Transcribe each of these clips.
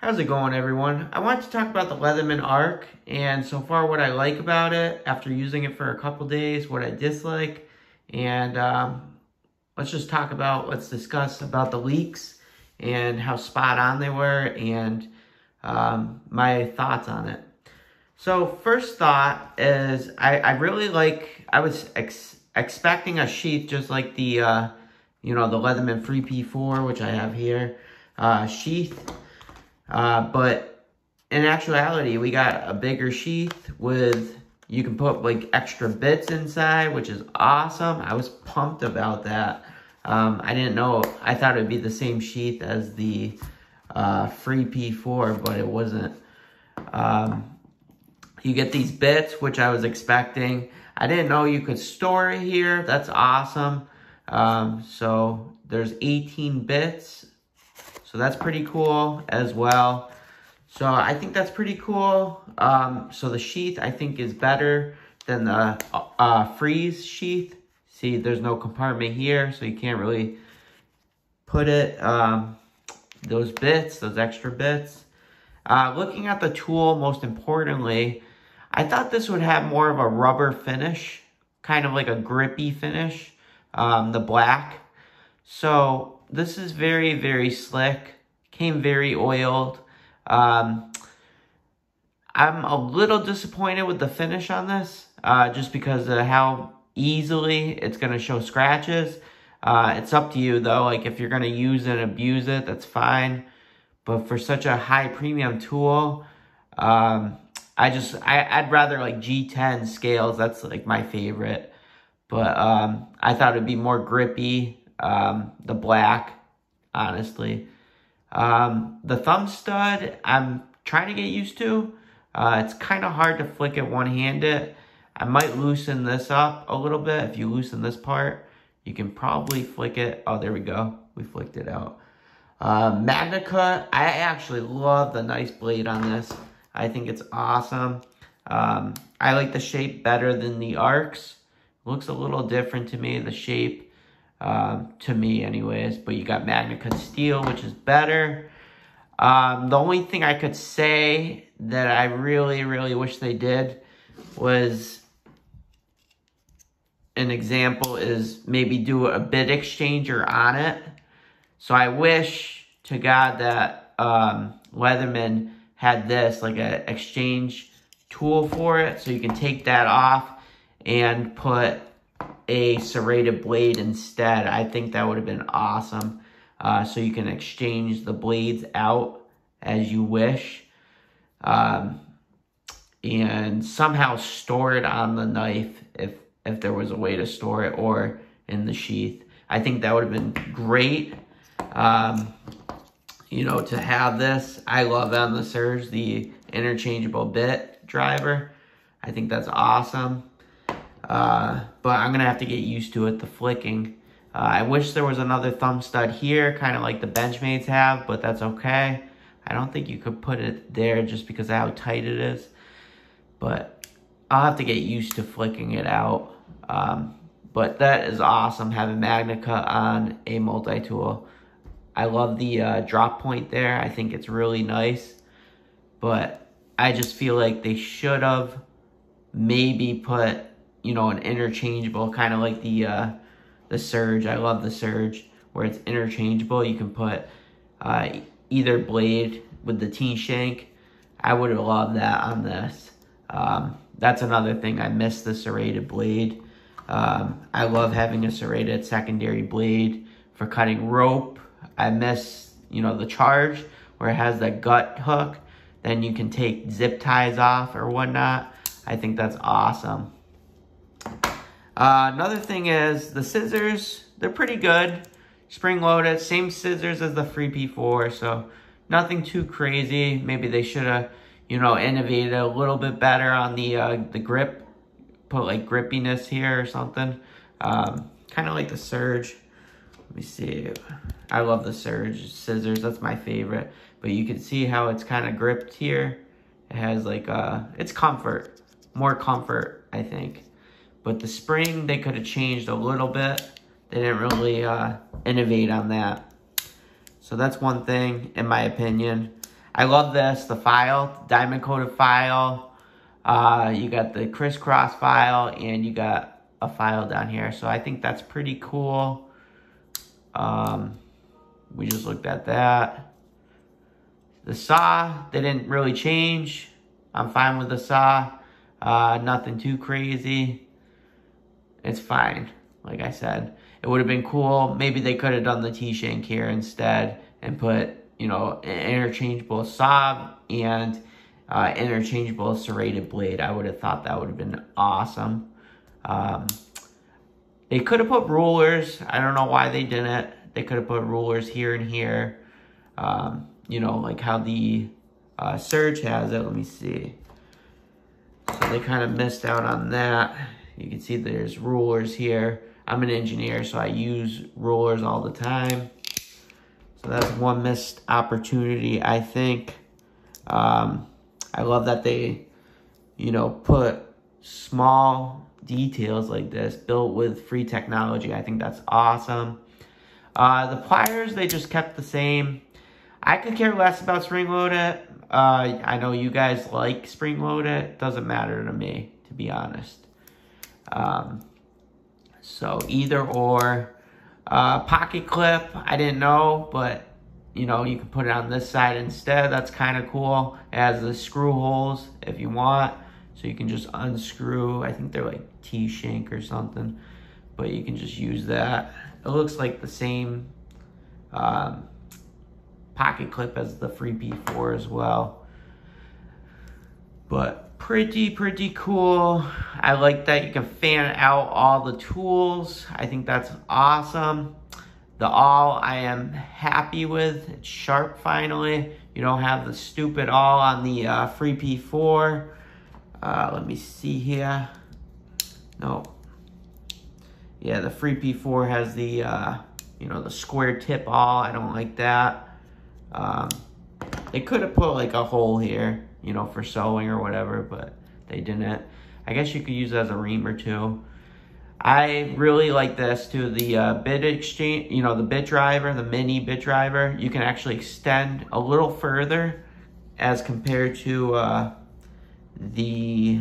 How's it going, everyone? I want to talk about the Leatherman Arc, and so far what I like about it after using it for a couple days, what I dislike, and let's discuss about the leaks and how spot on they were, and my thoughts on it. So first thought is I really like, I was expecting a sheath just like the, the Leatherman Free P4, which I have here, sheath. But in actuality, we got a bigger sheath with, you can put like extra bits inside, which is awesome. I was pumped about that. I didn't know, I thought it would be the same sheath as the Free P4, but it wasn't. You get these bits, which I was expecting. I didn't know you could store it here. That's awesome. So there's 18 bits. So that's pretty cool as well. So I think that's pretty cool. So the sheath I think is better than the freeze sheath. See, there's no compartment here, so you can't really put it, those bits, those extra bits. Looking at the tool, most importantly, I thought this would have more of a rubber finish, kind of like a grippy finish, the black. So this is very, very slick, came very oiled. I'm a little disappointed with the finish on this, just because of how easily it's going to show scratches. It's up to you though, like if you're going to use it and abuse it, that's fine. But for such a high premium tool, I'd rather like G10 scales, that's like my favorite. But I thought it'd be more grippy. The black, honestly. The thumb stud, I'm trying to get used to. It's kind of hard to flick it one-handed. I might loosen this up a little bit. If you loosen this part, you can probably flick it. Oh, there we go. We flicked it out. Magna Cut, I actually love the nice blade on this. I think it's awesome. I like the shape better than the arcs. Looks a little different to me, the shape. To me anyways, but you got Magna Cut steel, which is better. The only thing I could say that I really, really wish they did was, an example is maybe do a bit exchanger on it. So I wish to God that Leatherman had this, like a exchange tool for it, so you can take that off and put a serrated blade instead. I think that would have been awesome. So you can exchange the blades out as you wish. And somehow store it on the knife if there was a way to store it, or in the sheath. I think that would have been great. To have this. I love on the Surge, the interchangeable bit driver. I think that's awesome. But I'm going to have to get used to it, the flicking. I wish there was another thumb stud here, kind of like the Benchmates have, but that's okay. I don't think you could put it there just because of how tight it is. But I'll have to get used to flicking it out. But that is awesome, having Magna Cut on a multi-tool. I love the drop point there. I think it's really nice. But I just feel like they should have maybe put, an interchangeable, kind of like the Surge. I love the Surge, where it's interchangeable. You can put either blade with the T-shank. I would have loved that on this. That's another thing. I miss the serrated blade. I love having a serrated secondary blade for cutting rope. I miss, the Charge, where it has that gut hook. Then you can take zip ties off or whatnot. I think that's awesome. Another thing is the scissors. They're pretty good. Spring loaded. Same scissors as the Free P4. So nothing too crazy. Maybe they should have, innovated a little bit better on the grip. Put like grippiness here or something. Kind of like the Surge. Let me see. I love the Surge scissors. That's my favorite. But you can see how it's kind of gripped here. It has like, it's comfort. More comfort, I think. But the spring, they could have changed a little bit. They didn't really innovate on that. So that's one thing, in my opinion. I love this, the file, diamond coated file. You got the crisscross file, and you got a file down here. So I think that's pretty cool. We just looked at that. The saw, they didn't really change. I'm fine with the saw. Nothing too crazy. It's fine, like I said. It would have been cool. Maybe they could have done the T-shank here instead and put, you know, an interchangeable saw and interchangeable serrated blade. I would have thought that would have been awesome. They could have put rulers. I don't know why they didn't. They could have put rulers here and here. You know, like how the Surge has it. Let me see. So they kind of missed out on that. You can see there's rulers here. I'm an engineer, so I use rulers all the time. So that's one missed opportunity, I think. I love that they, you know, put small details like this built with free technology. I think that's awesome. The pliers, they just kept the same. I could care less about spring-loaded. I know you guys like spring-loaded. Doesn't matter to me, to be honest. So either or. Pocket clip, I didn't know, but you know, you can put it on this side instead. That's kind of cool. It has the screw holes if you want. So you can just unscrew. I think they're like T-shank or something. But you can just use that. It looks like the same pocket clip as the Free P4 as well. But pretty cool. I like that you can fan out all the tools. I think that's awesome. The awl I am happy with. It's sharp finally. You don't have the stupid awl on the Free P4. Let me see here. No. Yeah, the Free P4 has the, you know, the square tip awl. I don't like that. They could have put like a hole here, you know, for sewing or whatever, but they didn't. I guess you could use it as a reamer too. I really like this too, the bit exchange, you know, the bit driver, the mini bit driver. You can actually extend a little further as compared to the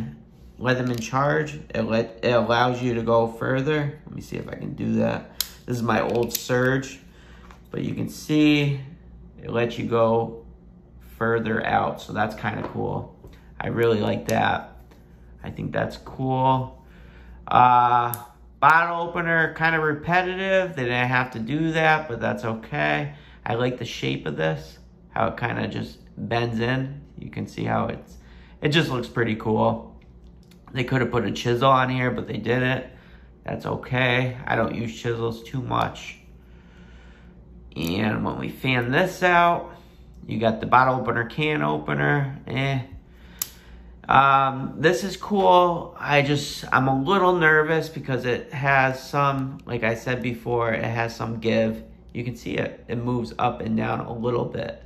Leatherman Charge. It allows you to go further. Let me see if I can do that. This is my old Surge, but you can see it lets you go further out, so that's kind of cool. I really like that. I think that's cool. Bottle opener, kind of repetitive. They didn't have to do that, but that's okay. I like the shape of this, how it kind of just bends in. You can see how it just looks pretty cool. They could have put a chisel on here, but they didn't. That's okay. I don't use chisels too much. And when we fan this out, you got the bottle opener, can opener. This is cool. I'm a little nervous because it has some, like I said before, it has some give. You can see it moves up and down a little bit.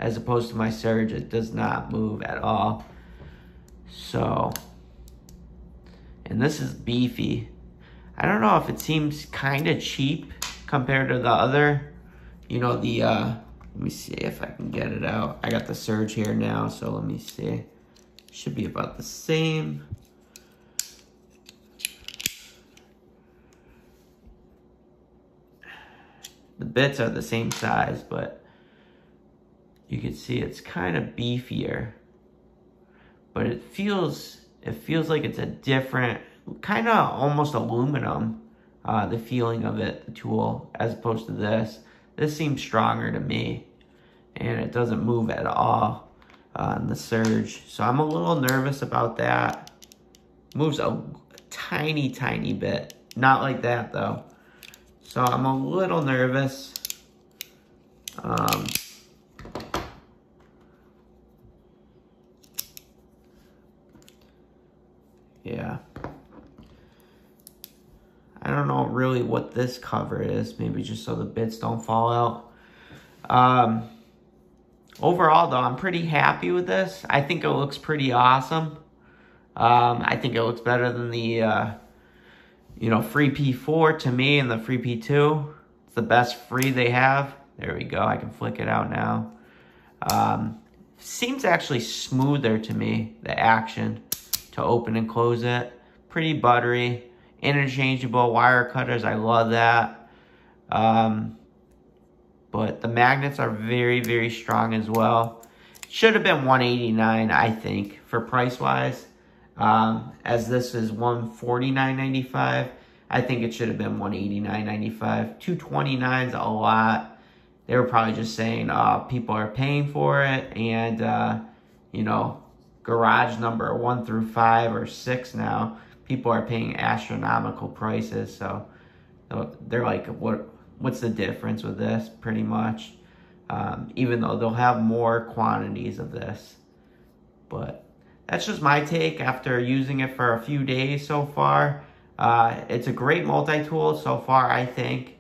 As opposed to my Surge, it does not move at all. So, and this is beefy. I don't know if it seems kind of cheap compared to the other, you know, the, let me see if I can get it out. I got the Surge here now, so let me see. Should be about the same. The bits are the same size, but you can see it's kind of beefier. But it feels like it's a different, kind of almost aluminum, the feeling of it, the tool, as opposed to this. This seems stronger to me, and it doesn't move at all on the Surge. So I'm a little nervous about that. Moves a tiny bit. Not like that though. So I'm a little nervous. Yeah. I don't know really what this cover is. Maybe just so the bits don't fall out. Overall, though, I'm pretty happy with this. I think it looks pretty awesome. I think it looks better than the, you know, Free P4 to me and the Free P2. It's the best free they have. There we go. I can flick it out now. Seems actually smoother to me, the action to open and close it. Pretty buttery. Interchangeable wire cutters, I love that. But the magnets are very, very strong as well. Should have been $189, I think, for price-wise. As this is $149.95, I think it should have been $189.95. $229 is a lot. They were probably just saying, people are paying for it, and, you know, garage number 1 through 5 or 6 now, people are paying astronomical prices, so they're like, what's the difference with this, pretty much, even though they'll have more quantities of this. But that's just my take after using it for a few days so far. It's a great multi-tool so far, I think.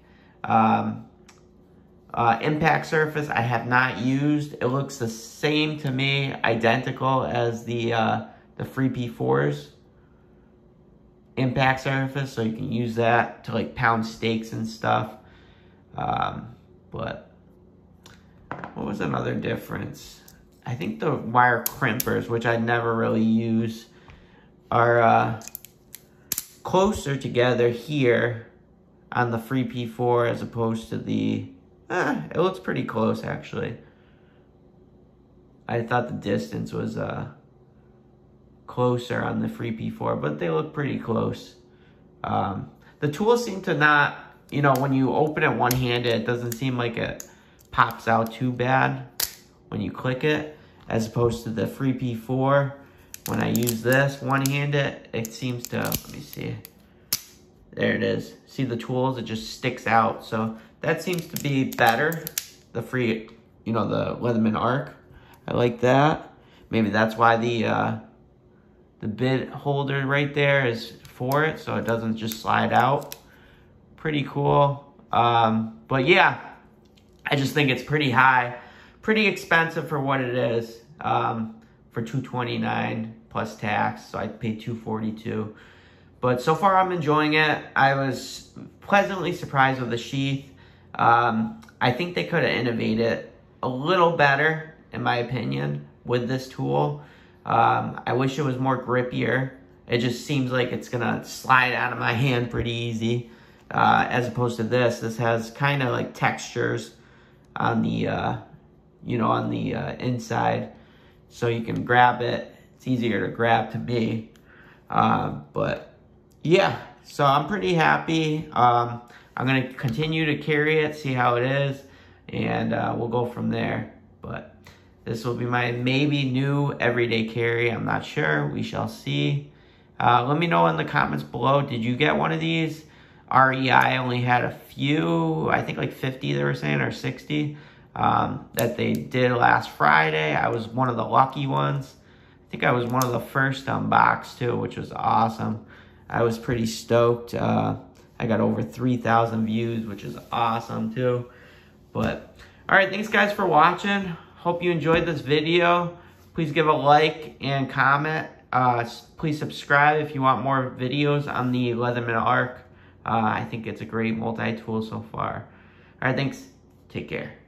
Impact surface I have not used. It looks the same to me, identical as the Free P4's impact surface, so you can use that to like pound steaks and stuff. But what was another difference? I think the wire crimpers, which I never really use, are closer together here on the Free P4 as opposed to the, it looks pretty close actually. I thought the distance was closer on the Free P4, but they look pretty close. The tools seem to not, you know, when you open it one-handed, it doesn't seem like it pops out too bad when you click it, as opposed to the Free P4. When I use this one-handed, it seems to, let me see. There it is. See the tools? It just sticks out. So that seems to be better. The free, you know, the Leatherman Arc. I like that. Maybe that's why the bit holder right there is for it, so it doesn't just slide out. Pretty cool. But yeah, I just think it's pretty high. Pretty expensive for what it is. For $229 plus tax, so I paid $242. But so far I'm enjoying it. I was pleasantly surprised with the sheath. I think they could have innovated a little better, in my opinion, with this tool. I wish it was more grippier. It just seems like it's gonna slide out of my hand pretty easy. As opposed to this. This has kind of like textures on the, you know, on the inside. So you can grab it. It's easier to grab to me. But yeah, so I'm pretty happy. I'm going to continue to carry it, see how it is, and we'll go from there. But this will be my maybe new everyday carry. I'm not sure. We shall see. Let me know in the comments below. Did you get one of these? REI only had a few, I think like 50 they were saying, or 60. That they did last Friday. I was one of the lucky ones. I think I was one of the first unboxed too, which was awesome. I was pretty stoked. I got over 3,000 views, which is awesome too. But, alright, thanks guys for watching. Hope you enjoyed this video. Please give a like and comment. Please subscribe if you want more videos on the Leatherman Arc. I think it's a great multi-tool so far. Alright, thanks. Take care.